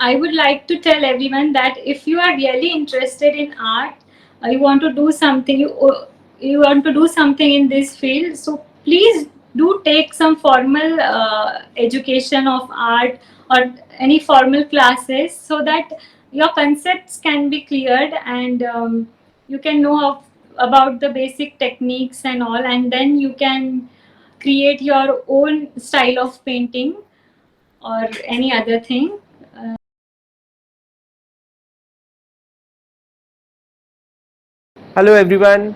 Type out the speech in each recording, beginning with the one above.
I would like to tell everyone that if you are really interested in art, you want to do something, you want to do something in this field, so please do take some formal education of art or any formal classes so that your concepts can be cleared and you can know about the basic techniques and all, and then you can create your own style of painting or any other thing. Hello everyone.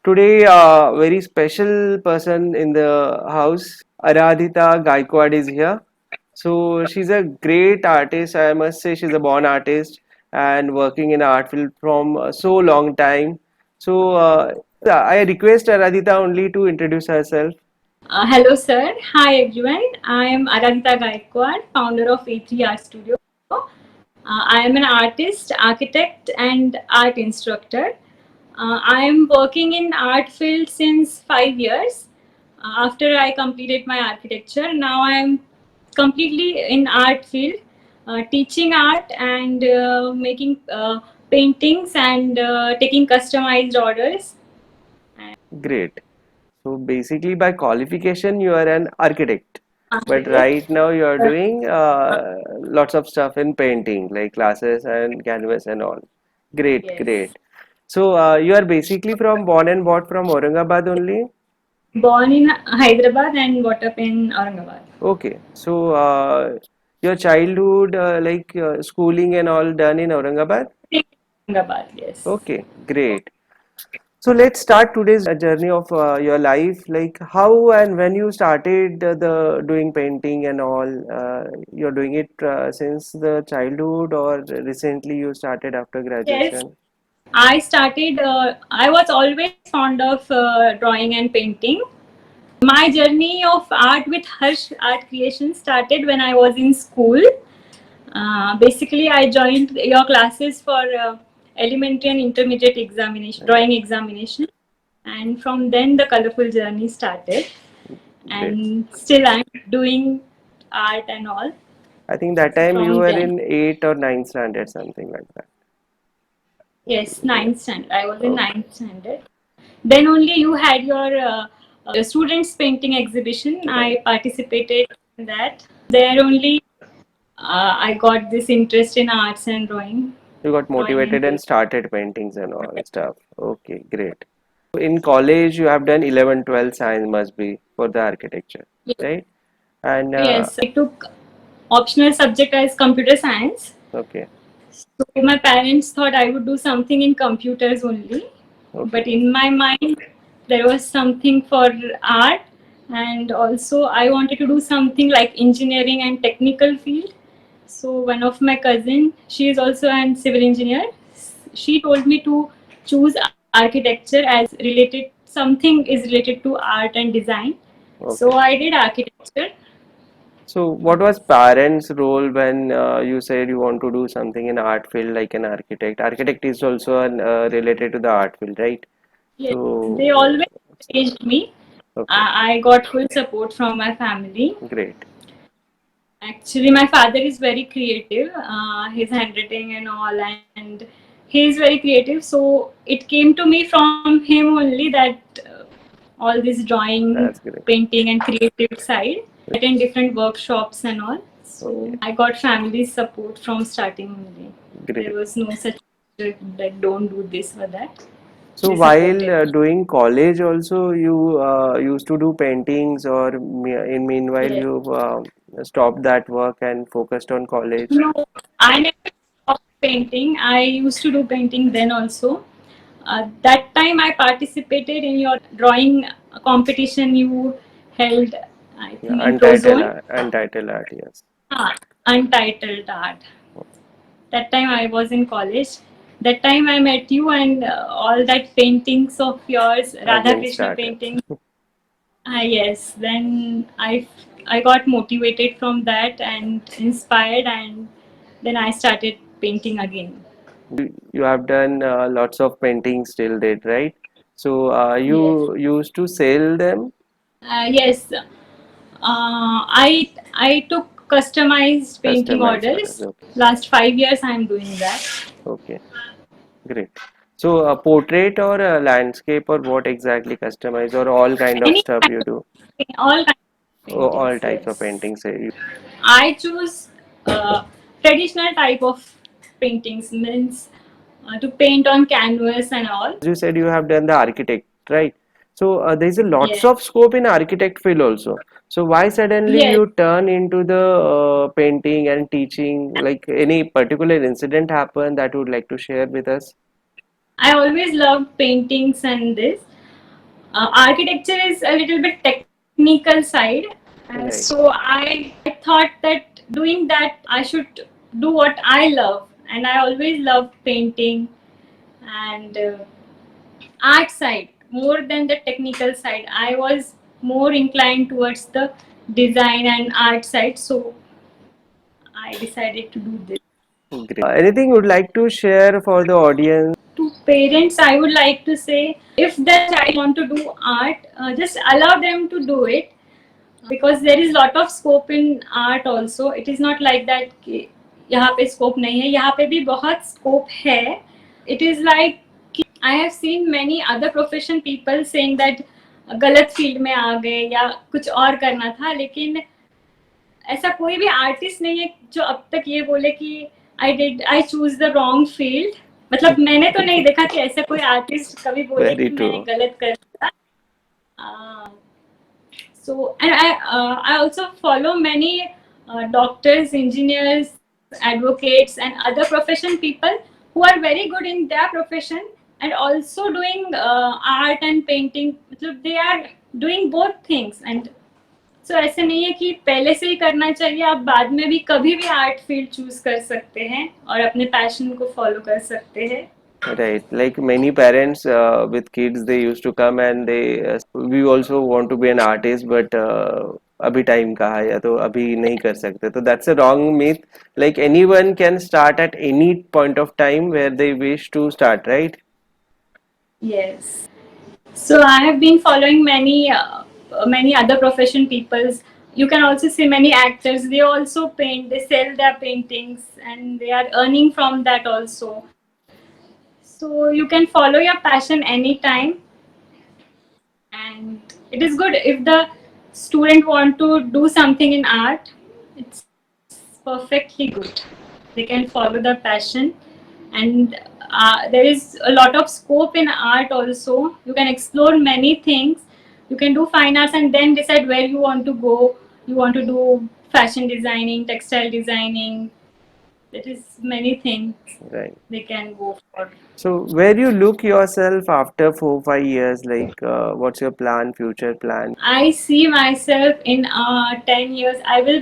Today, very special person in the house, Aradhita Gaikwad is here. So she's a great artist. I must say she's a born artist and working in art field from so long time. So I request Aradhita only to introduce herself. Hello, sir. Hi, everyone. I am Aradhita Gaikwad, founder of A3 Art Studio. I am an artist, architect, and art instructor. I am working in art field since 5 years. After I completed my architecture, now I am completely in art field, teaching art and making paintings and taking customized orders. Great. So basically, by qualification, you are an architect. But right Architect. now, you are doing lots of stuff in painting, like classes and canvas and all. Great, Yes. great. So you are basically from born and brought from Aurangabad only. Born in Hyderabad and brought up in Aurangabad. Okay. So your childhood, like schooling and all done in Aurangabad. Aurangabad, yes. Okay, great. So let's start today's journey of your life. Like how and when you started the doing painting and all. You're doing it since the childhood or recently you started after Yes, graduation? I was always fond of drawing and painting. My journey of art with Harsh Art Creation started when I was in school. Basically, I joined your classes for elementary and intermediate examination, Right. drawing examination, and from then the colorful journey started. Great. And still, I'm doing art and all I think that time you from were then. in 8th or ninth standard, something like that. Yes, Yeah. ninth standard. I was in Okay. ninth standard. Then only you had your students painting exhibition. Right. I participated in that. There only I got this interest in arts and You got drawing and motivated and painting. started paintings and all stuff. Okay, great. In college, you have done 11, 12 science must be for the architecture, Yes, right? And yes, I took optional subject as computer science. okay, So my parents thought I would do something in computers only, okay, but in my mind there was something for art, and also I wanted to do something like engineering and technical field. So one of my cousin, she is also an civil engineer. She told me to choose architecture as related something is related to art and design. So okay. I did architecture. So, what was parents' role when you said you want to do something in art field like an architect? Architect is also related to the art field, right? Yes, they So, always encouraged me. okay, I got full support from my family. great. Actually, my father is very creative. His handwriting and all, and he is very creative. So it came to me from him only that all this drawing, That's great. painting, and creative side. I attend different workshops and all. Okay, So I got family support from starting only. There great. was no such like don't do this or that. So They while supported. doing college also you used to do paintings or in meanwhile Yes. you stopped that work and focused on college. No, I never stopped painting. I used to do painting then also. That time I participated in your drawing competition you held, I Yeah, think in Prozone. untitled art, yes. Ah, Untitled Art. That time I was in college. That time I met you and all that paintings of yours, Radha Again Krishna started. painting. Yes, then I got motivated from that and inspired, and then I started painting again. You have done lots of paintings till date, right? So Yes. you used to sell them. Yes. I took customized painting Customized photos. orders. Okay. Last 5 years, I'm doing that. Okay. Great. So a portrait or a landscape or what exactly customize or all kind of Any stuff kind you of do? all kinds of Oh, paintings. all types of Yes, paintings. I choose traditional type of paintings, means to paint on canvas and all. As you said, you have done the architect, right? So there's a lots Yes, of scope in architect field also. So why suddenly yes. you turn into the painting and teaching? Like any particular incident happened that you would like to share with us? I always loved paintings and this. Architecture is a little bit technical side, Right, so I thought that doing that I should do what I love, and I always loved painting and art side more than the technical side. I was more inclined towards the design and art side, so I decided to do this. great. Anything you would like to share for the audience? To parents, I would like to say, if the child want to do art, just allow them to do it, because there is lot of scope in art also. It is not like that कि यहाँ पे scope नहीं है, यहाँ पे भी बहुत scope है. It is like कि I have seen many other profession people saying that गलत फील्ड में आ गए या कुछ और करना था, लेकिन ऐसा कोई भी आर्टिस्ट नहीं है जो अब तक ये बोले कि I choose the wrong field. मतलब मैंने तो नहीं देखा कि ऐसा कोई आर्टिस्ट कभी बोले Very कि मैंने true. गलत कर दिया. So, and I also follow many doctors, engineers, advocates, and other profession people who are very good in their profession and also doing art and painting. मतलब they are doing both things. And so ऐसे नहीं है कि पहले से ही करना चाहिए, आप बाद में भी कभी भी आर्ट फील्ड चूज कर सकते हैं और अपने पैशन को फॉलो कर सकते हैं. Right, like many parents with kids, they used to come and we also want to be an artist, but अभी time कहाँ है या तो अभी नहीं कर सकते. तो that's a wrong myth. Like anyone can start at any point of time where they wish to start, right? Yes. So I have been following many other profession peoples. You can also see many actors. They also paint. They sell their paintings, and they are earning from that also. So you can follow your passion anytime, and it is good if the student want to do something in art. It's perfectly good. They can follow their passion, and there is a lot of scope in art also. You can explore many things. You can do fine arts and then decide where you want to go. You want to do fashion designing, textile designing. There is many things Right. they can go for. So where you look yourself after 4 5 years, like what's your plan, future plan? I see myself in 10 years. I will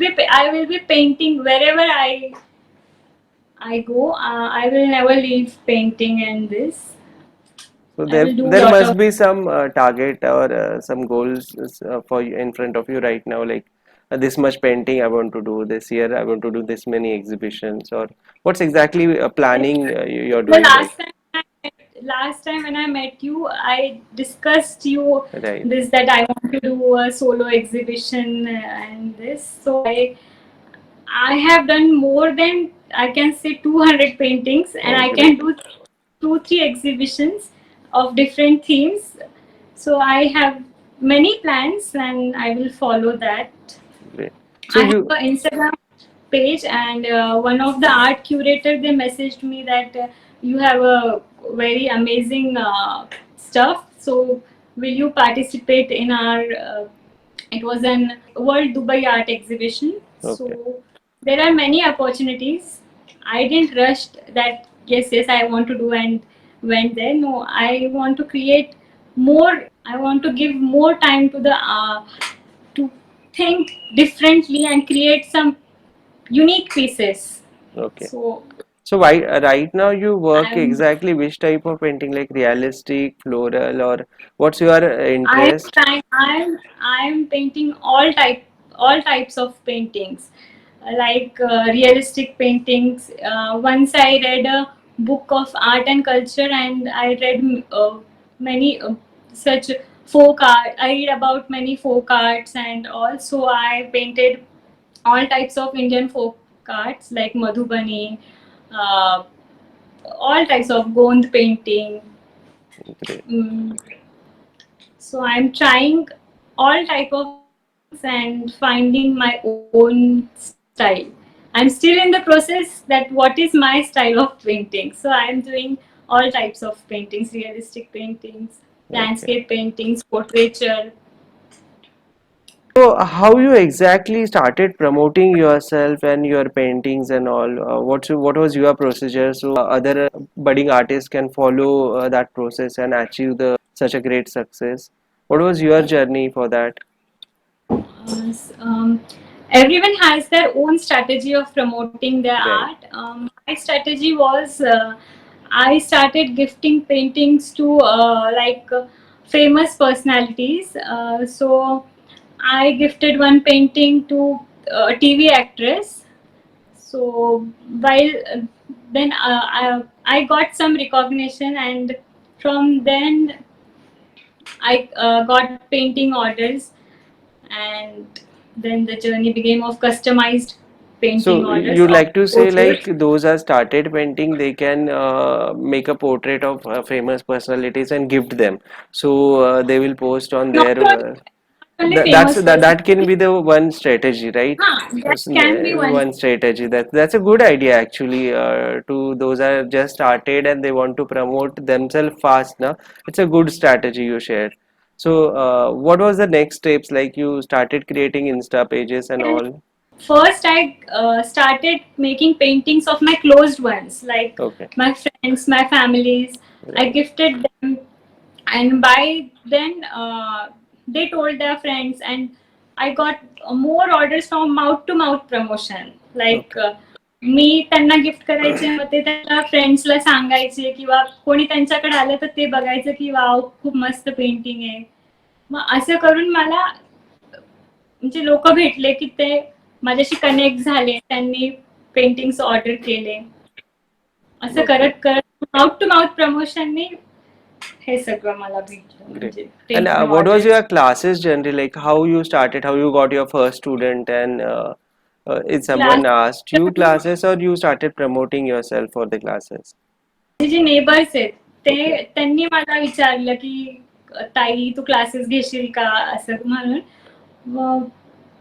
be painting wherever I go. I will never leave painting and this. So I there will do there lot must of. be some target or some goals for you in front of you right now, like this much painting I want to do this year, I want to do this many exhibitions, or what's exactly planning you're The doing right? last time when I met you, I discussed you Right. this that I want to do a solo exhibition and this. So I have done more than, I can say, 200 paintings, and Oh, I can great. do 2 3 exhibitions of different themes. So I have many plans, and I will follow that. Great. So I have you an Instagram page, and one of the art curator, they messaged me that you have a very amazing stuff. So will you participate in our? It was an World Dubai Art Exhibition. okay, So there are many opportunities. I didn't rush that. Yes, I want to do and went there. No, I want to create more. I want to give more time to the to think differently and create some unique pieces. okay. So So why right now you work I'm exactly which type of painting, like realistic, floral, or what's your I'm interest? trying I'm painting all types of paintings, like realistic paintings. Once I read a book of art and culture, and I read many such folk art. I read about many folk arts, and also I painted all types of Indian folk arts like Madhubani, uh, all types of Gond painting. Great. Mm, so I'm trying all type of paintings and finding my own style. I'm still in the process that what is my style of painting. So I'm doing all types of paintings, realistic paintings, Okay. landscape paintings, portraiture. So, how you exactly started promoting yourself and your paintings and all? What was your procedure so other budding artists can follow that process and achieve the such a great success? What was your journey for that? Everyone has their own strategy of promoting their Right. art. My strategy was I started gifting paintings to famous personalities. So I gifted one painting to a TV actress. So while then I got some recognition, and from then I got painting orders, and then the journey began of customized painting So orders you of like to say like portraits. those are started painting, they can make a portrait of famous personalities and gift them. So they will post on Not their. only, not only famous That can be personalities, the one strategy, right? that can be one. One strategy that's a good idea actually. To those are just started and they want to promote themselves fast. Now it's a good strategy you shared. So what was the next steps? Like you started creating Insta pages and all. First, I started making paintings of my closed ones, like Okay, my friends, my families. I right. gifted them, and by then they told their friends, and I got more orders from mouth to mouth promotion. Like Okay. मी त्यांना gift करायचे, मग ते त्यांच्या फ्रेंड्सला सांगायचे, किंवा कोणी त्यांच्याकडे आलं तर ते बघायचं की वाव खूप मस्त पेंटिंग आहे. मग असं करून मला म्हणजे लोक भेटले की ते माझ्याशी कनेक्ट झाले, त्यांनी पेंटिंग्स ऑर्डर केले. असं Okay. करत करत माउथ टू माउथ प्रमोशनने हे सगळं मला भेटलं, Great. म्हणजे And painting what was orders. your classes generally like? How you started? How you got your first student? And if class someone asked you classes or you started promoting yourself for the classes? J neighbours आहेत Okay. ते त्यांनी मला विचारलं की ताई तू classes घेशील का, असं म्हणून. मग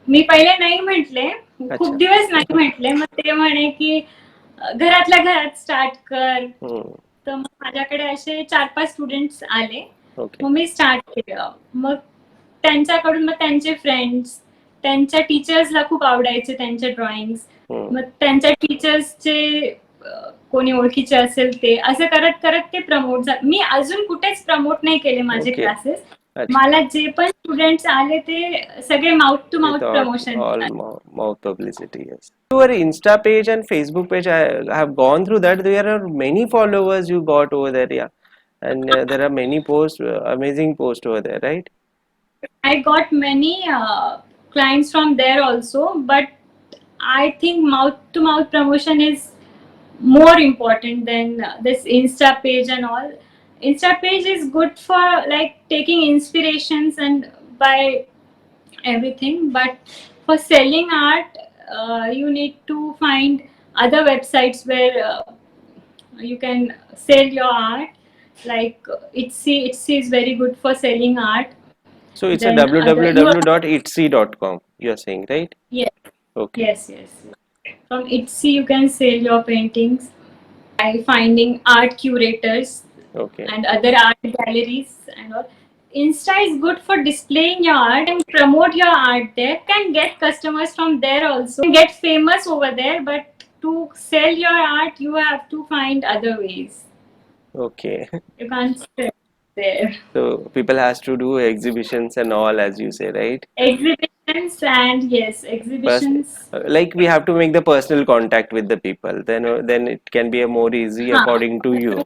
मी पहिले नाही म्हटले, खूप Acha. दिवस नाही म्हटले. मग ते म्हणे की घरातल्या घरात स्टार्ट कर. Hmm. तर मग माझ्याकडे असे 4-5 स्टुडंट्स आले. Okay. मग मी स्टार्ट केलं. मग त्यांच्याकडून मग त्यांचे फ्रेंड्स, त्यांच्या टीचर्सला खूप आवडायचे त्यांचे ड्रॉइंग्स. Hmm. मग त्यांच्या टीचर्सचे कोणी ओळखीचे असेल ते, असं करत करत ते प्रमोट झाले. मी अजून कुठेच प्रमोट नाही केले माझे Okay. क्लासेस. Acha. मला जे पण स्टुडंट्स आले ते सगळे mouth to With mouth promotion. all mouth publicity, yes. Your Insta page and Facebook page, I have gone through that. There are many followers you got over there, yeah. And there are many posts, amazing posts over there, right? I got many clients from there also, but I think mouth to mouth promotion is more important than this Insta page and all. Insta page is good for like taking inspirations and by everything, but for selling art, you need to find other websites where you can sell your art. Like Etsy is very good for selling art. So it's a Then other you www.etsy.com, you're saying, right? Yes, Okay. yes. From Etsy, you can sell your paintings by finding art curators Okay. and other art galleries and all. Insta is good for displaying your art and promote your art there. Can get customers from there also. Get famous over there, but to sell your art, you have to find other ways. Okay. You can't sell there. So people has to do exhibitions and all, as you say, right? Exhibitions, and yes, Person, exhibitions. like we have to make the personal contact with the people. Then it can be a more easy Huh. according to you.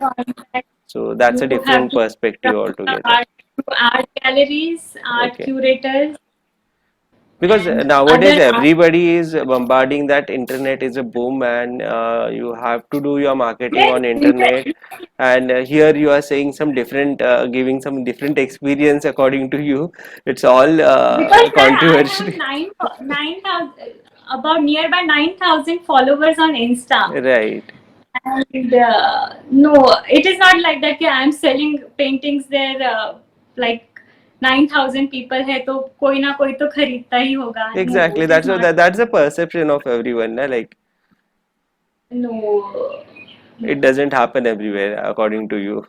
So that's a You have different to perspective promote the altogether. art to art galleries, art Okay. curators, Because and nowadays other art. everybody is bombarding that internet is a boom and you have to do your marketing Yes, on internet. internet. And here you are saying some different, giving some different experience according to you. It's all Because I have controversial. 9,000. about nearby 9,000 followers on Insta. Right. And no, it is not like that कि I am selling paintings there. Like 9,000 people है तो कोई ना कोई तो खरीदता ही होगा. No, Exactly. it is That's what not. that's the perception of everyone, na? Like No, it no. doesn't happen everywhere, according to you.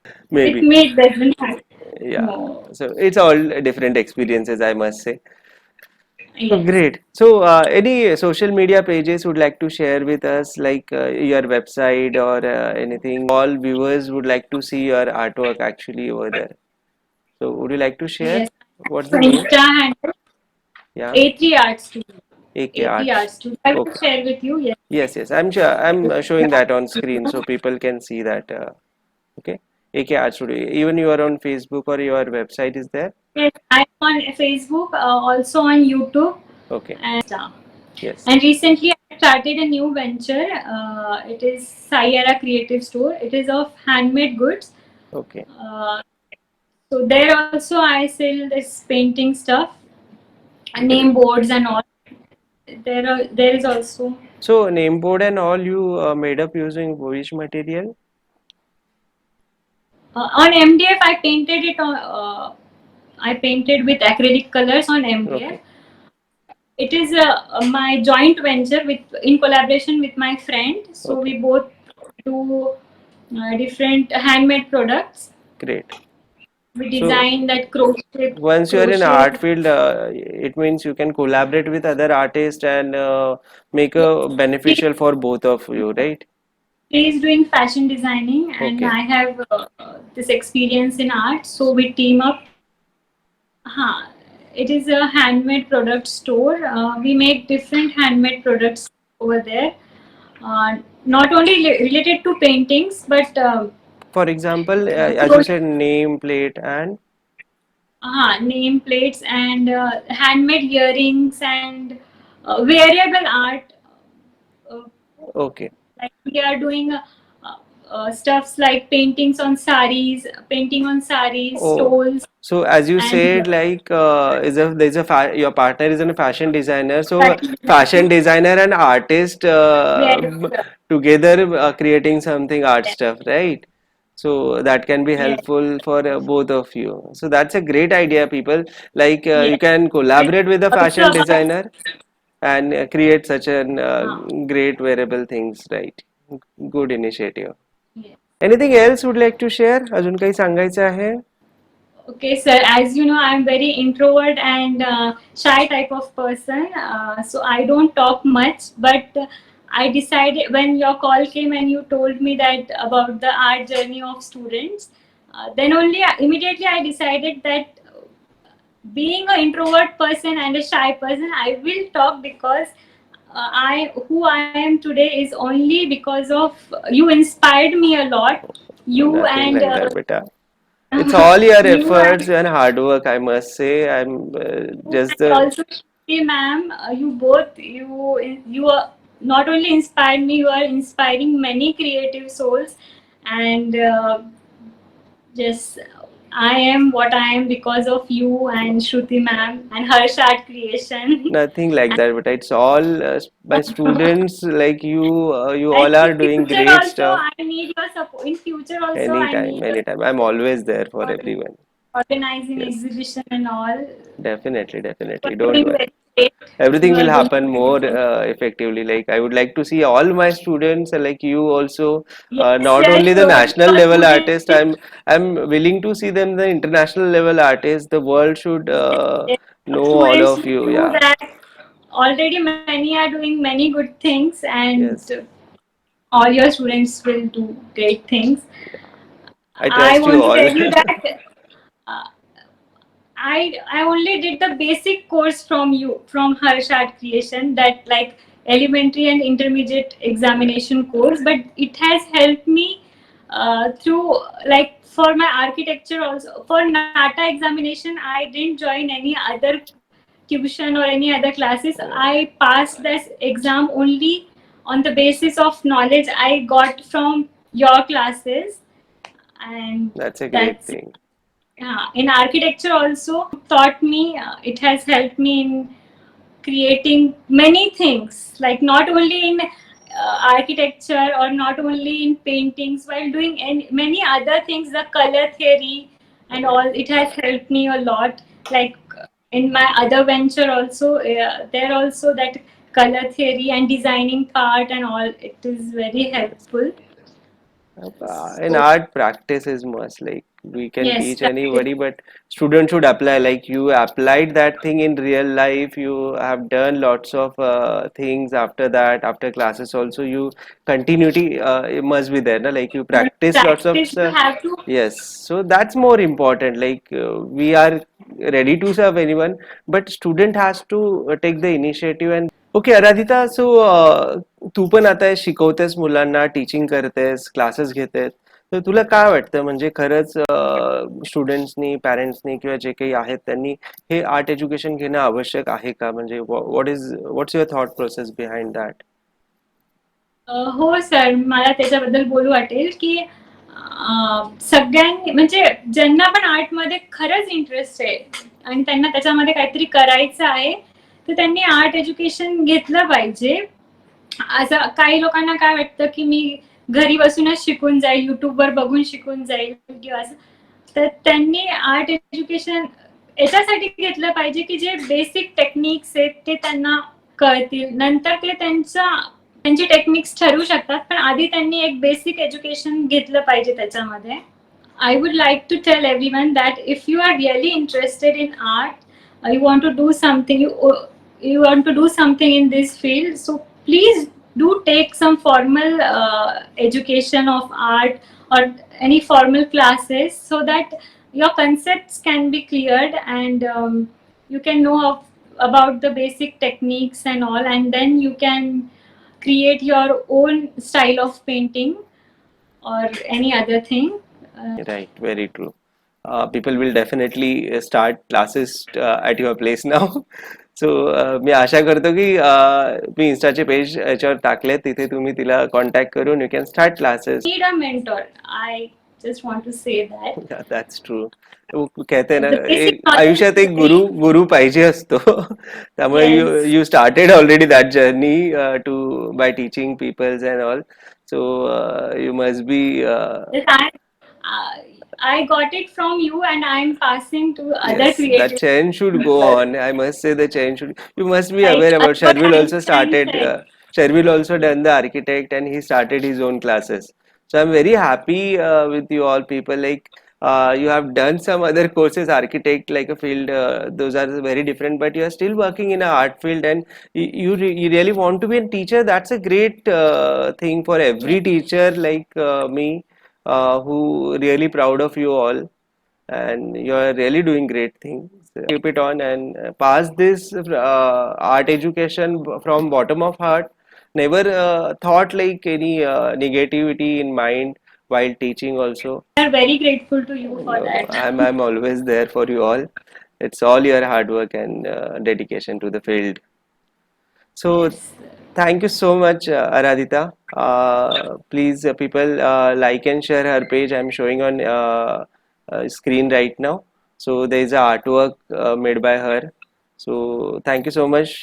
It Maybe. may doesn't happen. Yeah. No. So it's all different experiences, I must say. So Yes. great. So any social media pages would like to share with us, like your website or anything? All viewers would like to see your artwork actually over there. So would you like to share? Yes. What's the name? Insta handle Yeah. A3 Art Studio. AK A3 Art Arts. Studio. I will Okay. share with you. Yes. Yes, yes. I'm sure. I'm showing that on screen so people can see that. Okay. AK Art Studio. Even you are on Facebook or your website is there? Yes, I'm on Facebook, also on YouTube Okay. and Insta. Yes. And recently, I started a new venture. It is Sayara Creative Store. It is of handmade goods. Okay. Uh, so there also I sell this painting stuff, name Great. boards and all. There is also So name board and all you made up using which material? on MDF. I painted it on. I painted with acrylic colors on MDF. Okay. It is my joint venture with in collaboration with my friend. So Okay. we both do different handmade products. Great. We So design that crochet. once you are in Crochet. art field, it means you can collaborate with other artists and make a He beneficial for both of you, right? he is doing fashion designing, and Okay. I have this experience in art. So we team up. Huh. It is a handmade product store. We make different handmade products over there. Not only related to paintings, but For example, as you crochet. said, name plate and Name plates and handmade earrings and variable art. Uh, okay. like we are doing stuffs like paintings on saris, Oh, stoles, so as you and said, like your partner is a fashion designer. So fashion fashion designing. designer and artist Yes, together creating something art yes, stuff, right? So that can be yes, helpful for both of you. So that's a great idea, people. Like yes. you can And collaborate with a also fashion about designer and create such an uh, great wearable things, right? Good initiative. yes. Anything else would like to share? अजून काही सांगायचं आहे? Okay, sir. As you know, I'm very introvert and shy type of person. So I don't talk much. But I decided when your call came and you told me that about the art journey of students, then only immediately I decided that being an introvert person and a shy person, I will talk because I who I am today is only because of you inspired me a lot. You Nothing and like that, beta. It's all your you and efforts and hard work, I must say. I'm just And the also, hey, ma'am, you both you are not only inspired me, you are inspiring many creative souls, and just I am what I am because of you and Shruti ma'am and Harsh Art Creation. nothing like that, but it's all by students like you. You And all in are doing future great also, stuff. I need your support. In future also, I Anytime, need your anytime. I'm always there for support in everyone. organizing Yes, exhibition and all. definitely, You definitely. are Don't doing worry. very great. Everything You will are doing happen very more great. effectively. Like I would like to see all my students like you also, Yes, not yes, only the sure. national Your level student artist. I'm willing to see them the international level artists. The world should know all students of you. do Yeah. that. Already many are doing many good things, and Yes. all your students will do great things. I I trust you want to all. tell you that uh, I only did the basic course from you from Harsh Art Creation, that like elementary and intermediate examination course, but it has helped me through, like, for my architecture also. For NATA examination, I didn't join any other tuition or any other classes. I passed this exam only on the basis of knowledge I got from your classes, and That's a great that's thing. in architecture also taught me. It has helped me in creating many things, like not only in architecture or not only in paintings, while doing many other things, the color theory and all, it has helped me a lot. Like in my other venture also, there also that color theory and designing part and all, it is very helpful. In So art, practice is must. Like we can yes, teach practice. anybody, but students should apply. Like you applied that thing in real life. You have done lots of things after that. After classes, also you continuity it must be there. Na? Like you practice lots of Practice, you have to. yes. So that's more important. Like we are ready to serve anyone, but student has to take the initiative and okay Aradhita so तू पण आता शिकवतेस मुलांना teaching करतेस classes घेतेस तर तुला काय वाटतं म्हणजे खरंच स्टुडंट्सनी पॅरेंट्सनी किंवा जे काही आहेत त्यांनी हे आर्ट एज्युकेशन घेणं आवश्यक आहे का म्हणजे what's your thought process behind that हो सर, मला त्याच्याबद्दल बोलू वाटेल की सगळ्यांनी म्हणजे ज्यांना पण आर्टमध्ये खरंच इंटरेस्ट आहे आणि त्यांना त्याच्यामध्ये काहीतरी करायचं आहे, तर त्यांनी आर्ट एज्युकेशन घेतलं पाहिजे. असं काही लोकांना काय वाटतं की मी घरी बसूनच शिकून जाईल, युट्यूबवर बघून शिकून जाईल किंवा असं. तर त्यांनी आर्ट एज्युकेशन याच्यासाठी घेतलं पाहिजे की जे बेसिक टेक्निक्स आहेत ते त्यांना कळतील. नंतर ते त्यांची टेक्निक्स ठरवू शकतात, पण आधी त्यांनी एक बेसिक एज्युकेशन घेतलं पाहिजे त्याच्यामध्ये. I would like to tell everyone that if you are really interested in art, you want to do something, you want to do something in this field, so please do take some formal education of art or any formal classes, so that your concepts can be cleared and you can know about the basic techniques and all, and then you can create your own style of painting or any other thing. Right, very true. People will definitely start classes at your place now. सो मी आशा करतो की मी इन्स्टाचे page याच्यावर टाकले तिथे तुम्ही तिला contact करून you can start classes Need a mentor. I just want to say that. That's true कहते हैं ना The basic knowledge आयुष्यात is एक very. गुरु पाहिजे असतो त्यामुळे you Yes. You started already that journey to by teaching peoples and all so you must be Yes, I got it from you, and I'm passing to other yes, that creative chain should go people. on. I must say the chain should. You must be Like aware about. Albert Shervil also Einstein started. said, Shervil also done the architect, and he started his own classes. So I'm very happy with you all people. Like you have done some other courses, architect like a field. Those are very different, but you are still working in a art field, and you really want to be a teacher. That's a great thing for yes, every teacher like me, who really proud of you all and you are really doing great things. Keep it on and pass this art education from bottom of heart. Never thought like any negativity in mind while teaching also. we are very grateful to you for No, no, that. I'm always there for you all. It's all your hard work and dedication to the field. So Yes. thank you so much, Aradhita. Please, people, like and share her page. I'm showing on screen right now. So there is a artwork made by her. So thank you so much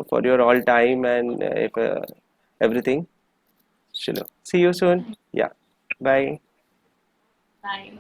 for your all time and if, everything. Chalo. See you soon. Yeah. Bye. Bye.